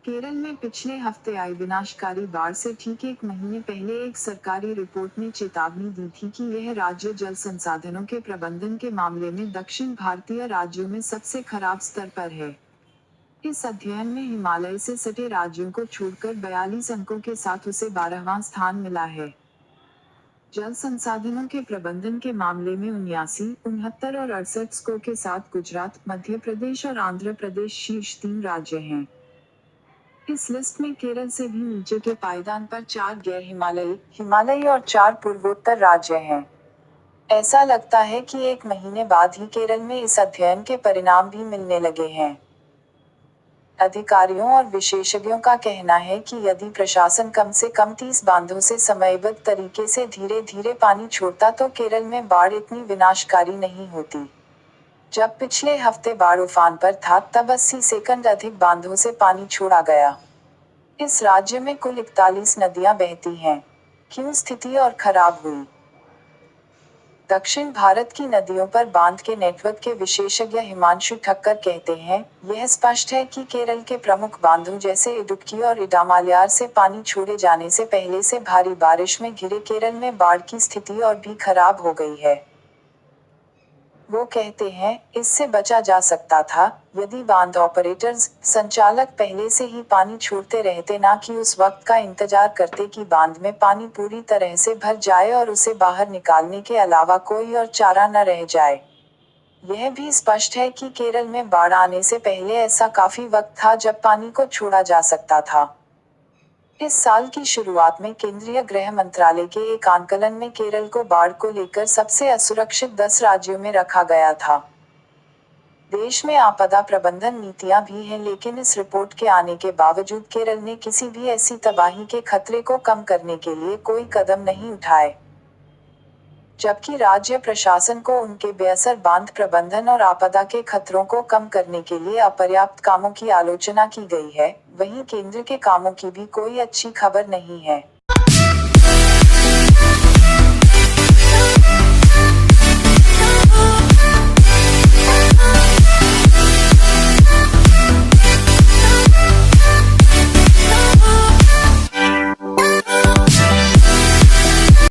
केरल में पिछले हफ्ते आई विनाशकारी बाढ़ से ठीक एक महीने पहले एक सरकारी रिपोर्ट ने चेतावनी दी थी कि यह राज्य जल संसाधनों के प्रबंधन के मामले में दक्षिण भारतीय राज्यों में सबसे खराब स्तर पर है। इस अध्ययन में हिमालय से सटे राज्यों को छोड़कर 42 अंकों के साथ उसे 12वां स्थान मिला है। जल संसाधनों के प्रबंधन के मामले में 79, 69 और 68 स्कोर के साथ गुजरात, मध्य प्रदेश और आंध्र प्रदेश शीर्ष 3 राज्य हैं। इस लिस्ट में केरल से भी नीचे के पायदान पर 4 गैर हिमालयी और 4 पूर्वोत्तर राज्य हैं। ऐसा लगता है कि एक महीने बाद ही केरल में इस अध्ययन के परिणाम भी मिलने लगे हैं। अधिकारियों और विशेषज्ञों का कहना है कि यदि प्रशासन कम से कम 30 बांधों से समयबद्ध तरीके से धीरे धीरे पानी छोड़ता तो केरल में बाढ़ इतनी विनाशकारी नहीं होती। जब पिछले हफ्ते बाढ़ उफान पर था तब 80 सेकंड अधिक बांधों से पानी छोड़ा गया। इस राज्य में कुल 41 नदियां बहती हैं। क्यों स्थिति और खराब हुई? दक्षिण भारत की नदियों पर बांध के नेटवर्क के विशेषज्ञ हिमांशु ठक्कर कहते हैं, यह स्पष्ट है कि केरल के प्रमुख बांधों जैसे इडुक्की और इडामाल्यार से पानी छोड़े जाने से पहले से भारी बारिश में घिरे केरल में बाढ़ की स्थिति और भी खराब हो गई है। वो कहते हैं, इससे बचा जा सकता था, यदि बांध ऑपरेटर्स, संचालक पहले से ही पानी छोड़ते रहते, ना कि उस वक्त का इंतजार करते कि बांध में पानी पूरी तरह से भर जाए और उसे बाहर निकालने के अलावा कोई और चारा न रह जाए। यह भी स्पष्ट है कि केरल में बाढ़ आने से पहले ऐसा काफी वक्त था जब पानी को छोड़ा जा सकता था। इस साल की शुरुआत में केंद्रीय गृह मंत्रालय के एक आंकलन में केरल को बाढ़ को लेकर सबसे असुरक्षित 10 राज्यों में रखा गया था। देश में आपदा प्रबंधन नीतियां भी हैं, लेकिन इस रिपोर्ट के आने के बावजूद केरल ने किसी भी ऐसी तबाही के खतरे को कम करने के लिए कोई कदम नहीं उठाए। जबकि राज्य प्रशासन को उनके बेअसर बांध प्रबंधन और आपदा के खतरों को कम करने के लिए अपर्याप्त कामों की आलोचना की गई है, वहीं केंद्र के कामों की भी कोई अच्छी खबर नहीं है।